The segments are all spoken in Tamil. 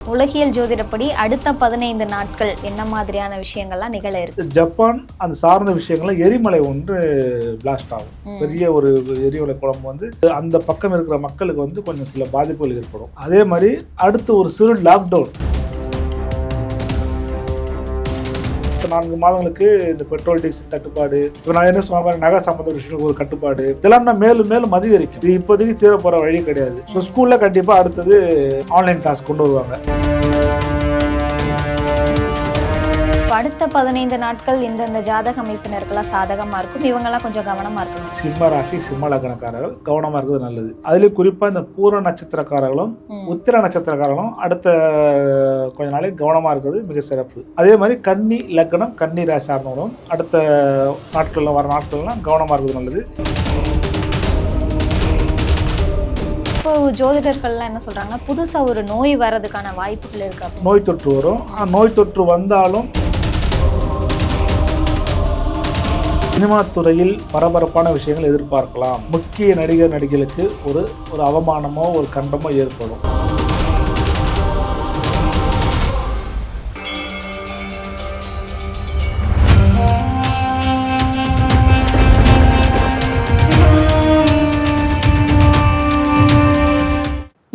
உலகியல் ஜோதிடப்படி அடுத்த 15 நாட்கள் என்ன மாதிரியான விஷயங்கள்லாம் நிகழ இருக்கு? ஜப்பான் அந்த சார்ந்த விஷயங்கள்ல எரிமலை ஒன்று பிளாஸ்ட் ஆகும். பெரிய ஒரு எரிமலை குழம்பு வந்து அந்த பக்கம் இருக்கிற மக்களுக்கு வந்து கொஞ்சம் சில பாதிப்புகள் ஏற்படும். அதே மாதிரி அடுத்து ஒரு சிறு லாக்டவுன் 4 மாதங்களுக்கு இந்த பெட்ரோல் டீசல் தட்டுப்பாடு, இப்போ நான் என்ன சொன்ன மாதிரி நகை சம்பந்த விஷயங்களுக்கு ஒரு கட்டுப்பாடு, இதெல்லாம் மேலும் மேலும் அதிகரிக்கும். இது இப்போதைக்கு தீர போற வழி கிடையாது. ஸோ ஸ்கூல்ல கண்டிப்பா அடுத்தது ஆன்லைன் கிளாஸ் கொண்டு வருவாங்க. அடுத்த 15 நாட்கள் இந்த ஜாதக அமைப்பினருக்கெல்லாம் சாதகமா இருக்கும், இவங்கெல்லாம் கொஞ்சம் கவனமா இருக்கணும். சிம்ம ராசி சிம்ம லக்னக்காரர்கள் கவனமா இருக்கிறது நல்லது. அதுலயும் குறிப்பா இந்த பூர்ண நட்சத்திரக்காரர்களும் உத்திர நட்சத்திரக்காரர்களும் அடுத்த கொஞ்ச நாளைக்கு கவனமா இருக்கிறது மிக சிறப்பு. அதே மாதிரி கன்னி லக்னம் கன்னி ராசி சார்ந்தவங்களும் அடுத்த நாட்கள்ல வர நாட்கள்லாம் கவனமா இருக்கிறது நல்லது. இப்போ ஜோதிடர்கள்லாம் என்ன சொல்றாங்கன்னா, புதுசா ஒரு நோய் வர்றதுக்கான வாய்ப்புகள் இருக்கு. நோய் தொற்று வரும். நோய் தொற்று வந்தாலும் சினிமா துறையில் பரபரப்பான விஷயங்கள் எதிர்பார்க்கலாம். முக்கிய நடிகர் நடிகைகளுக்கு ஒரு அவமானமோ ஒரு கண்டமோ ஏற்படும்.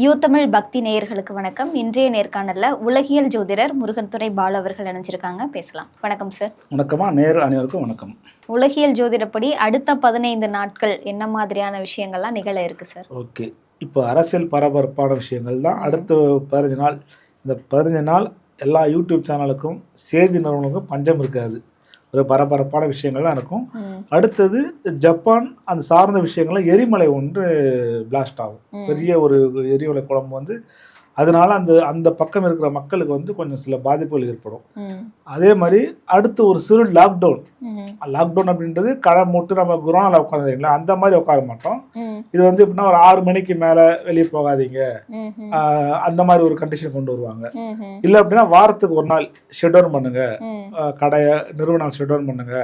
யூத்தமிழ் பக்தி நேயர்களுக்கு வணக்கம். இன்றைய நேர்காணல்ல உலகியல் ஜோதிடர் முருகன் துறை பாலு அவர்கள் இணைஞ்சிருக்காங்க, பேசலாம். வணக்கம் சார். வணக்கமா. நேர் அனைவருக்கும் வணக்கம். உலகியல் ஜோதிடப்படி அடுத்த 15 நாட்கள் என்ன மாதிரியான விஷயங்கள்லாம் நிகழ இருக்கு சார்? ஓகே, இப்போ அரசியல் பரபரப்பான விஷயங்கள் தான் அடுத்த 15 நாள். இந்த 15 நாள் எல்லா யூடியூப் சேனலுக்கும் செய்தி நிறுவனங்களுக்கும் பஞ்சம் இருக்காது. ஒரு பரபரப்பான விஷயங்கள் தான் இருக்கும். அடுத்தது ஜப்பான் அந்த சார்ந்த விஷயங்கள்ல எரிமலை ஒன்று பிளாஸ்ட் ஆகும். பெரிய ஒரு எரிமலை குழம்பு வந்து அதனால அந்த பக்கம் இருக்கிற மக்களுக்கு வந்து கொஞ்சம் சில பாதிப்புகள் ஏற்படும். அதே மாதிரி அடுத்து ஒரு சிறு லாக்டவுன் அப்படின்றது கடை மூட்டு நம்ம குரோனால உட்காந்துங்களா அந்த மாதிரி உட்கார மாட்டோம். இது வந்து எப்படின்னா ஒரு 6 மணிக்கு மேல வெளியே போகாதீங்க அந்த மாதிரி ஒரு கண்டிஷன் கொண்டு வருவாங்க. இல்ல அப்படின்னா வாரத்துக்கு ஒரு நாள் ஷட் டவுன் பண்ணுங்க, கடைய நிறுவனம் ஷட் டவுன் பண்ணுங்க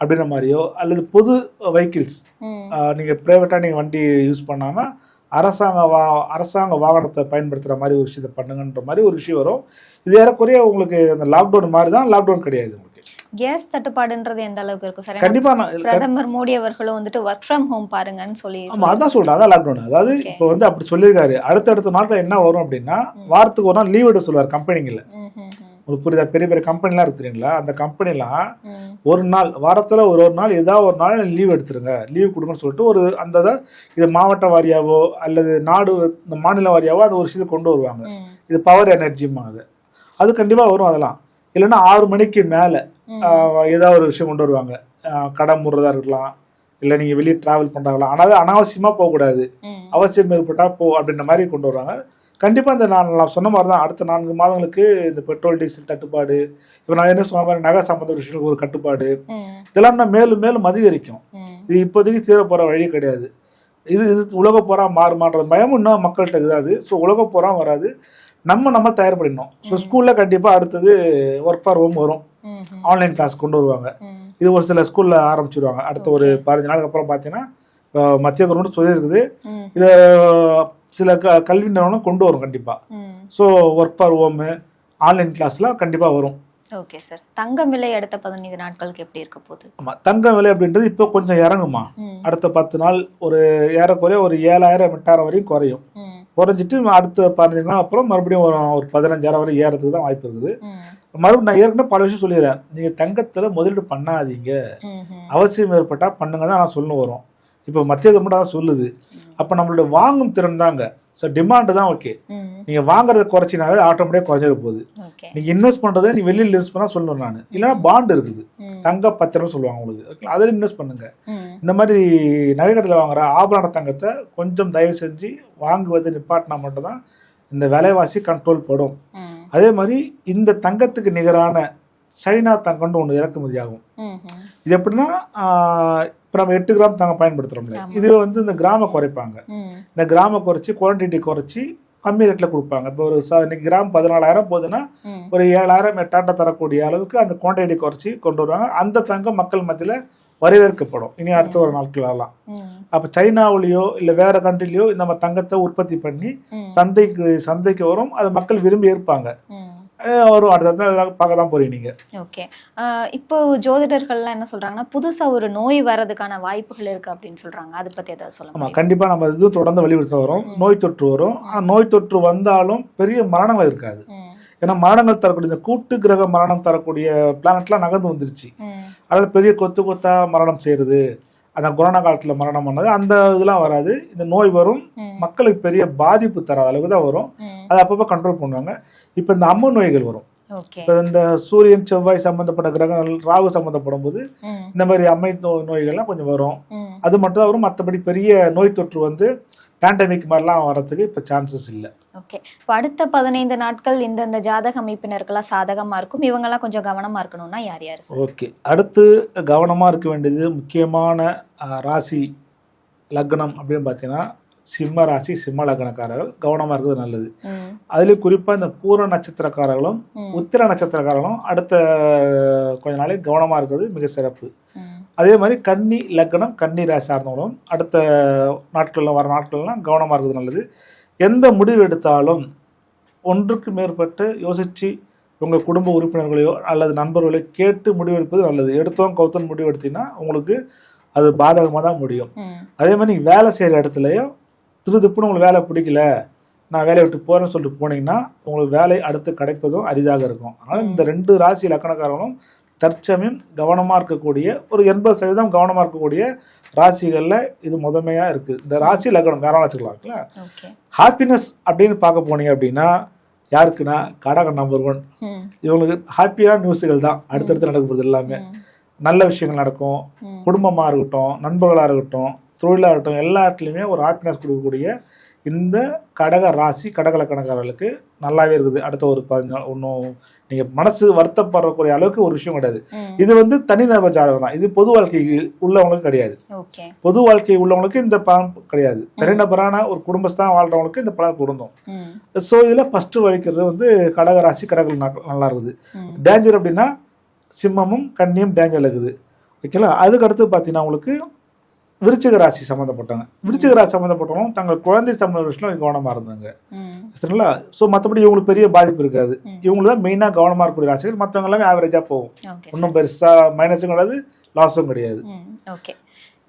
அப்படின்ற மாதிரியோ, அல்லது பொது வெஹிக்கிள்ஸ் நீங்க பிரைவேட்டா நீங்க வண்டி யூஸ் பண்ணாம அரசாங்க வாகனத்தை பயன்படுத்துற மாதிரி ஒரு விஷயத்தை பண்ணுங்கன்ற மாதிரி ஒரு விஷயம் வரும். இது ஏறக்குறைய உங்களுக்கு அந்த லாக்டவுன் மாதிரி தான். லாக்டவுன் கிடையாது. உங்களுக்கு கேஸ் தட்டுப்பாடுன்றது எந்த அளவுக்கு இருக்கும் சார்? கண்டிப்பா பிரதமர் மோடி அவர்களும் வந்துட்டு ஒர்க் ஃப்ரம் ஹோம் பாருங்கன்னு சொல்லி. ஆமா, அதான் சொல்றேன். அதான் லாக்டவுன். அதாவது இப்போ வந்து அப்படி சொல்லியிருக்காரு. அடுத்தடுத்த நாட்கள் என்ன வரும் அப்படின்னா, வாரத்துக்கு ஒரு நாள் லீவ் எடுக்க சொல்லுவார் கம்பெனிங்கள. உங்களுக்கு புரியுதா? பெரிய பெரிய கம்பெனிலாம் இருக்குறீங்களா, அந்த கம்பெனிலாம் ஒரு நாள் வாரத்துல ஒரு நாள் ஏதாவது ஒரு நாள் லீவ் எடுத்துருங்க, லீவ் கொடுங்கன்னு சொல்லிட்டு ஒரு அந்த இது மாவட்ட வாரியாவோ அல்லது நாடு இந்த மாநில வாரியாவோ அந்த ஒரு விஷயத்தை கொண்டு வருவாங்க. இது பவர் எனர்ஜிமா அது கண்டிப்பா வரும். அதெல்லாம் இல்லைன்னா 6 மணிக்கு மேல ஏதாவது ஒரு விஷயம் கொண்டு வருவாங்க. கடை மூடுறதா இருக்கலாம், இல்லை நீங்க வெளியே டிராவல் பண்றாங்களா, ஆனால் அனாவசியமா போகக்கூடாது, அவசியம் ஏற்பட்டா போ அப்படின்ற மாதிரி கொண்டு வருவாங்க. கண்டிப்பா இந்த நான் சொன்ன மாதிரி தான் அடுத்த 4 மாதங்களுக்கு இந்த பெட்ரோல் டீசல் தட்டுப்பாடு, இப்போ நான் என்ன சொன்ன மாதிரி நகை சம்பந்த விஷயங்களுக்கு ஒரு கட்டுப்பாடு, இதெல்லாம் மேலும் மேலும் அதிகரிக்கும். இது இப்போதைக்கு தீர போற வழி கிடையாது. இது உலக போரா மாறுமான்ற பயம் இன்னும் மக்கள்கிட்ட இருக்குது. ஸோ உலக போரா வராது. நம்ம தயார் பண்ணிடணும். ஸோ ஸ்கூல்ல கண்டிப்பா அடுத்தது ஒர்க் ஃபார் ஹோம் வரும், ஆன்லைன் கிளாஸ் கொண்டு வருவாங்க. இது ஒரு சில ஸ்கூல்ல ஆரம்பிச்சிருவாங்க. அடுத்த ஒரு 15 நாளுக்கு அப்புறம் பார்த்தீங்கன்னா மத்திய கவர்மெண்ட் சொல்லியிருக்குது. இதை சில கல்வி நிறுவனம் கொண்டு வரும் கண்டிப்பா. So work for home online கிளாஸ்லாம் கண்டிப்பா வரும். Okay sir. தங்கம் விலை அடுத்த 15 நாட்களுக்கு எப்படி இருக்க போகுது? ஆமா, தங்கம் விலை அப்படின்றது இப்போ கொஞ்சம் இறங்குமா. அடுத்த 10 நாள் ஒரு ஏறக்குறைய ஒரு 7,000 8,000 வரையும் குறையும். குறைஞ்சிட்டு அடுத்த 15 நாள் அப்புறம் மறுபடியும் ஒரு 15,000 வரை ஏறதுக்கு தான் வாய்ப்பு இருக்குது. மறுபடியும் நான் ஏற்கனவே பல விஷயம் சொல்லிடுறேன். நீங்க தங்கத்துல முதலீடு பண்ணாதீங்க, அவசியம் ஏற்பட்டா பண்ணுங்க தான் நான் சொல்ல வரும். இப்போ மத்திய கவர்மெண்ட் தான் சொல்லுது. அப்ப நம்மளோட வாங்கும் திறன் தாங்க. ஸோ டிமாண்டு தான். ஓகே, நீங்க வாங்குறத குறைச்சினாவே ஆட்டோமேட்டிக்கா குறைஞ்சிட போகுது. நீங்க இன்வெஸ்ட் பண்றதை நீ வெளியில் இன்வெஸ்ட் பண்ணா சொல்லணும். நான் இல்லைன்னா பாண்ட் இருக்குது, தங்க பத்திரம் சொல்லுவாங்க உங்களுக்கு, அதில் இன்வெஸ்ட் பண்ணுங்க. இந்த மாதிரி நகைக்கடையில் வாங்குற ஆபரண தங்கத்தை கொஞ்சம் தயவு செஞ்சு வாங்குவது நிப்பாட்டினா மட்டும்தான் இந்த விலைவாசி கண்ட்ரோல் படும். அதே மாதிரி இந்த தங்கத்துக்கு நிகரான சைனா தங்கம்னு ஒன்று இறக்குமதி ஆகும். இது எப்படின்னா, இப்போ நம்ம 8 கிராம் தங்கம் பயன்படுத்துறோம்ல, இது வந்து இந்த கிராம குறைப்பாங்க. இந்த கிராம குறைச்சி குவான்டிட்டி குறைச்சி கம்மி ரேட்ல கொடுப்பாங்க. இப்போ ஒரு இன்னைக்கு கிராம் 14,000 போகுதுன்னா ஒரு 7,000 8,000 தரக்கூடிய அளவுக்கு அந்த குவான்டிட்டி குறைச்சி கொண்டு வருவாங்க. அந்த தங்கம் மக்கள் மத்தியில் வரவேற்கப்படும் இனி அடுத்த ஒரு நாட்களெல்லாம். அப்ப சைனாவிலேயோ இல்ல வேற கண்ட்ரிலயோ நம்ம தங்கத்தை உற்பத்தி பண்ணி சந்தைக்கு வரும், அது மக்கள் விரும்பி ஏற்பாங்க. வரும் அடுத்த பார்க்க தான் போறீங்க நீங்க. ஓகே, இப்போ ஜோதிடர்கள்லாம் என்ன சொல்றாங்கன்னா புதுசா ஒரு நோய் வர்றதுக்கான வாய்ப்புகள் இருக்கு அப்படின்னு சொல்றாங்க. அதை பத்தி ஏதாவது சொல்லுங்க. ஆமா, கண்டிப்பா நம்ம இது தொடர்ந்து வலியுறுத்த வரும். நோய் தொற்று வரும். நோய் தொற்று வந்தாலும் பெரிய மரணங்கள் இருக்காது. ஏன்னா மரணங்கள் தரக்கூடிய இந்த கூட்டு கிரக மரணம் தரக்கூடிய பிளானட்லாம் நகர்ந்து வந்துருச்சு. அதனால பெரிய கொத்தா மரணம் செய்யறது, அந்த கொரோனா காலத்துல மரணம் பண்ணது, அந்த இதெல்லாம் வராது. இந்த நோய் வரும், மக்களுக்கு பெரிய பாதிப்பு தராத அளவுக்கு தான் வரும். அதை அப்பப்போ கண்ட்ரோல் பண்ணுவாங்க. இப்ப இந்த அம்ம நோய்கள் வரும். இப்ப இந்த சூரியன் செவ்வாய் சம்பந்தப்பட்ட கிரகங்கள் ராகு சம்பந்தப்படும் போது இந்த மாதிரி அம்மை நோய்கள்லாம் கொஞ்சம் வரும். அது மட்டும் தான் வரும். மற்றபடி பெரிய நோய் தொற்று வந்து பேண்டமிக் மாதிரிலாம் வரதுக்கு இப்போ சான்சஸ் இல்லை. ஓகே, இப்போ அடுத்த 15 நாட்கள் இந்த ஜாதக அமைப்பினருக்கெல்லாம் சாதகமாக இருக்கும், இவங்கெல்லாம் கொஞ்சம் கவனமாக இருக்கணும்னா யார் யார்? ஓகே, அடுத்து கவனமாக இருக்க வேண்டியது முக்கியமான ராசி லக்னம் அப்படின்னு பார்த்தீங்கன்னா சிம்ம ராசி சிம்ம லக்னக்காரர்கள் கவனமாக இருக்கிறது நல்லது. அதுலேயும் குறிப்பாக இந்த பூர நட்சத்திரக்காரர்களும் உத்திர நட்சத்திரக்காரர்களும் அடுத்த கொஞ்ச நாளைக்கு கவனமாக இருக்கிறது மிக சிறப்பு. அதே மாதிரி கன்னி லக்னம் கன்னி ராசி சார்ந்தவங்களும் அடுத்த நாட்களில் வர நாட்கள்லாம் கவனமாக இருக்கிறது நல்லது. எந்த முடிவு எடுத்தாலும் ஒன்றுக்கு மேற்பட்டு யோசித்து உங்கள் குடும்ப உறுப்பினர்களையோ அல்லது நண்பர்களையோ கேட்டு முடிவெடுப்பது நல்லது. எடுத்தோம் கவுத்தன் முடிவு எடுத்தீங்கன்னா உங்களுக்கு அது பாதகமாக தான் முடியும். அதே மாதிரி நீங்கள் வேலை செய்கிற இடத்துலையும் திருதுப்புன்னு உங்களுக்கு வேலை பிடிக்கல, நான் வேலையை விட்டு போகிறேன்னு சொல்லிட்டு போனீங்கன்னா உங்களுக்கு வேலை அடுத்து கிடைப்பதும் அரிதாக இருக்கும். அதனால் இந்த 2 ராசி லக்கணக்காரங்களும் தற்சமயம் கவனமாக இருக்கக்கூடிய ஒரு 80% கவனமாக இருக்கக்கூடிய ராசிகளில் இது முதன்மையாக இருக்குது. இந்த ராசி லக்னம் வேற வச்சுக்கலாம்ல. ஹாப்பினஸ் அப்படின்னு பார்க்க போனீங்க அப்படின்னா யாருக்குன்னா கடகம் நம்பர் 1. இவங்களுக்கு ஹாப்பியான நியூஸுகள் தான் அடுத்தடுத்து நடக்குது. எல்லாமே நல்ல விஷயங்கள் நடக்கும். குடும்பமாக இருக்கட்டும், நண்பர்களாக இருக்கட்டும், தொழிலாக இருக்கட்டும், எல்லா இடத்துலையுமே ஒரு ஹாப்பினஸ் கொடுக்கக்கூடிய இந்த கடக ராசி கடக லக்கணக்காரர்களுக்கு நல்லாவே இருக்குது. அடுத்த ஒரு 15 நாள் ஒன்றும் நீங்கள் மனசு வருத்தப்படக்கூடிய அளவுக்கு ஒரு விஷயம் கிடையாது. இது வந்து தனிநபர் ஜாதகம் தான். இது பொது வாழ்க்கை உள்ளவங்களுக்கு கிடையாது. பொது வாழ்க்கை உள்ளவங்களுக்கு இந்த பலன் கிடையாது. தனிநபரான ஒரு குடும்பஸ்தான் வாழ்றவங்களுக்கு இந்த பலன் பொருந்தும். ஸோ இதில் ஃபர்ஸ்ட் வலிக்கிறது வந்து கடக ராசி கடக நல்லா இருக்குது. டேஞ்சர் அப்படின்னா சிம்மமும் கன்னியும் டேஞ்சர் இருக்குது. ஓகேங்களா? அதுக்கு அடுத்து பார்த்தீங்கன்னா உங்களுக்கு விருச்சிக ராசி சம்மந்தப்பட்டவங்க, விருச்சிக ராசி சம்மந்தப்பட்டவங்க தங்கள் குழந்தை சம்பந்த விஷயம் கவனமாக இருந்தாங்க. சரிங்களா? ஸோ மற்றபடி இவங்களுக்கு பெரிய பாதிப்பு இருக்காது. இவங்களுக்கு தான் மெயினாக கவனமாக இருக்கக்கூடிய ராசிகள். மற்றவங்க எல்லாமே ஆவரேஜாக போகும். ஒன்றும் பெருசாக மைனஸும் கிடையாது, லாஸும் கிடையாது. ஓகே,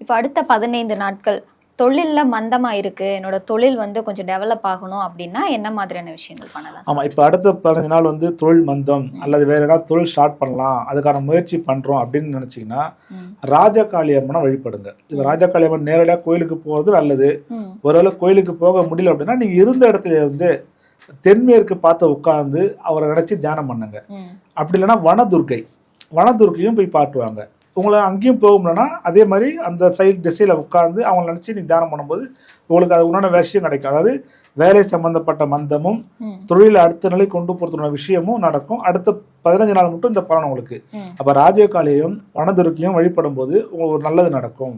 இப்போ அடுத்த 15 நாட்கள் தொழிலில் மந்தமாக இருக்குது, என்னோட தொழில் வந்து கொஞ்சம் டெவலப் ஆகணும் அப்படின்னா என்ன மாதிரியான விஷயங்கள் பண்ணலாம்? ஆமாம், இப்போ அடுத்த 15 நாள் வந்து தொழில் மந்தம் அல்லது வேற ஏதாவது தொழில் ஸ்டார்ட் பண்ணலாம், அதுக்கான முயற்சி பண்ணுறோம் அப்படின்னு நினச்சிங்கன்னா ராஜகாளி அம்மனை வழிபடுங்க. இது ராஜகாளி அம்மன் நேரடியாக கோயிலுக்கு போகிறது நல்லது. ஒருவேளை கோயிலுக்கு போக முடியல அப்படின்னா நீங்கள் இருந்த இடத்துல இருந்து தென்மேற்கு பார்த்து உட்கார்ந்து அவரை நினச்சி தியானம் பண்ணுங்க. அப்படி இல்லைன்னா வனதுர்க்கையும் போய் பாட்டுவாங்க. உங்களை அங்கேயும் போகும்னா அதே மாதிரி அந்த சைடு திசையில் உட்கார்ந்து அவங்களை நினச்சி நீ தியானம் பண்ணும்போது உங்களுக்கு அது உண்டான விஷயம் கிடைக்கும். அதாவது வேலை சம்பந்தப்பட்ட மந்தமும் தொழிலை அடுத்த நிலை கொண்டு போறதுன விஷயமும் நடக்கும். அடுத்த 15 நாள் மட்டும் இந்த பலன் உங்களுக்கு. அப்ப ராஜகாளியையும் வனதுர்க்கையும் வழிபடும் போது உங்களுக்கு ஒரு நல்லது நடக்கும்.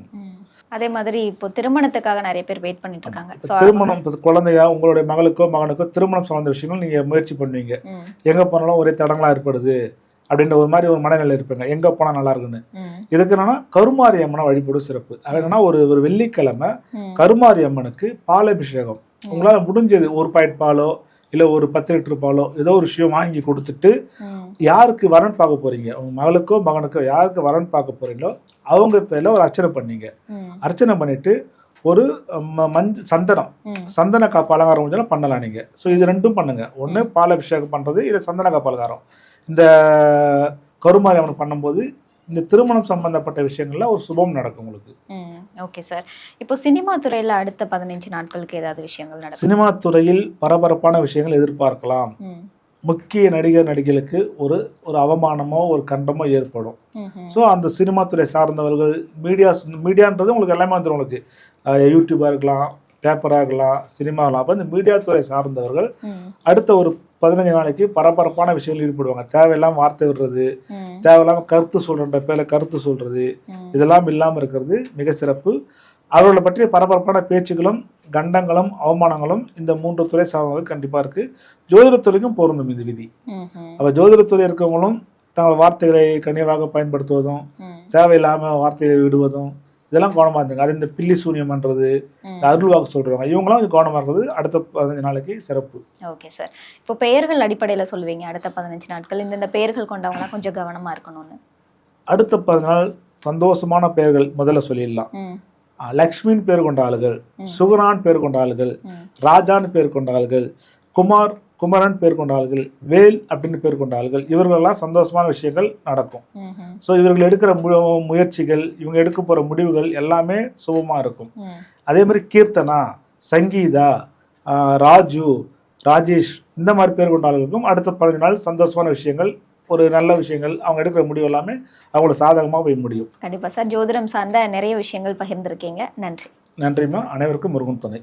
அதே மாதிரி இப்போ திருமணத்துக்காக நிறைய பேர் வெயிட் பண்ணிட்டு இருக்காங்க. திருமணம் குழந்தையா உங்களுடைய மகளுக்கோ மகனுக்கோ திருமணம் சார்ந்த விஷயங்கள் நீங்க முயற்சி பண்ணுவீங்க. எங்க போனாலும் ஒரே தடங்களா ஏற்படுது அப்படின்ற ஒரு மாதிரி ஒரு மனநிலை இருப்பாங்க, எங்க போனா நல்லா இருக்குன்னு. இதுக்கு என்னன்னா கருமாரி அம்மனை வழிபடும் சிறப்பு. அது என்னன்னா ஒரு வெள்ளிக்கிழமை கருமாரி அம்மனுக்கு பாலாபிஷேகம் உங்களால முடிஞ்சது ஒரு பாக்கெட் பாலோ இல்ல ஒரு 10 லிட்டர் பாலோ ஏதோ ஒரு விஷயம் வாங்கி கொடுத்துட்டு யாருக்கு வரன் பார்க்க போறீங்க, உங்க மகளுக்கோ மகனுக்கோ யாருக்கு வரன் பார்க்க போறீங்களோ அவங்க பேர்ல ஒரு அர்ச்சனை பண்ணீங்க. அர்ச்சனை பண்ணிட்டு ஒரு சந்தன காப்பு அலங்காரம் கொஞ்சம் பண்ணலாம் நீங்க. ஸோ இது 2ம் பண்ணுங்க. ஒன்று பாலாபிஷேகம் பண்றது, இல்லை சந்தன காப்பு அலங்காரம். இந்த கருமாரி அம்மன் பண்ணும்போது இந்த திருமணம் சம்பந்தப்பட்ட விஷயங்கள்ல ஒரு சுபம் நடக்கும் உங்களுக்கு. ஓகே சார், இப்போ சினிமா துறையில அடுத்த 15 நாட்களுக்கு ஏதாவது விஷயங்கள் நடக்கும்? சினிமா துறையில் பரபரப்பான விஷயங்கள் எதிர்பார்க்கலாம். முக்கிய நடிகர் நடிகளுக்கு ஒரு அவமானமோ ஒரு கண்டமோ ஏற்படும். ஸோ அந்த சினிமா துறை சார்ந்தவர்கள் மீடியான்றது உங்களுக்கு எல்லாமே வந்துடும். உங்களுக்கு யூடியூபாக இருக்கலாம், பேப்பராக இருக்கலாம், சினிமாவில். அப்போ இந்த மீடியா துறை சார்ந்தவர்கள் அடுத்த ஒரு 15 நாளைக்கு பரபரப்பான விஷயங்கள் ஈடுபடுவாங்க. தேவையில்லாம வார்த்தை விடுறது, தேவையில்லாம கருத்து சொல்ற பேர்ல கருத்து சொல்றது, இதெல்லாம் இல்லாமல் இருக்கிறது மிக சிறப்பு. அவர்களை பற்றிய பரபரப்பான பேச்சுகளும் கண்டங்களும் அவமானங்களும் இந்த 3 துறை சார்ந்தவர்கள் கண்டிப்பா இருக்கு. ஜோதிடத்துறைக்கும் பொருந்தும் இது விதி. அப்ப ஜோதிடத்துறை இருக்கவங்களும் தங்கள் வார்த்தைகளை கனிவாக பயன்படுத்துவதும் தேவையில்லாம வார்த்தையை விடுவதும் இதெல்லாம் கவனமா இருந்துங்க. அது இந்த பில்லி சூனியம் பண்றது, அருள் வாக்கு சொல்றவங்க இவங்களாம் கொஞ்சம் கவனமா இருக்கிறது அடுத்த 15 நாளைக்கு சிறப்பு. Okay sir. இப்போ பெயர்கள் அடிப்படையில சொல்லுவீங்க அடுத்த 15 நாட்கள் இந்த பெயர்கள் கொண்டவங்களாம் கொஞ்சம் கவனமா இருக்கணும்னு. அடுத்த 15 நாள் சந்தோஷமான பெயர்கள் முதல்ல சொல்லிடலாம். லக்ஷ்மின்னு பேர் கொண்ட ஆளுகள், சுகுணான் பேர் கொண்ட ஆளுகள், ராஜான்னு பேர் கொண்ட ஆளுகள், குமரன் பேர் கொண்ட ஆளுகள், வேல் அப்படின்னு பேர் கொண்ட ஆளுகள், இவர்களெல்லாம் சந்தோஷமான விஷயங்கள் நடக்கும். ஸோ இவர்கள் எடுக்கிற முயற்சிகள், இவங்க எடுக்க போற முடிவுகள் எல்லாமே சுபமா இருக்கும். அதே மாதிரி கீர்த்தனா, சங்கீதா, ராஜு, ராஜேஷ் இந்த மாதிரி பேர் கொண்ட ஆளுகளுக்கும் அடுத்த 15 நாள் சந்தோஷமான விஷயங்கள், ஒரு நல்ல விஷயங்கள், அவங்க எடுக்கிற முடிவு எல்லாமே அவங்களுக்கு சாதகமாக போய் முடியும். கண்டிப்பா சார். ஜோதிடம் சார்ந்த நிறைய விஷயங்கள் பகிர்ந்திருக்கீங்க. நன்றி. நன்றிம்மா. அனைவருக்கும் முருகன் துணை.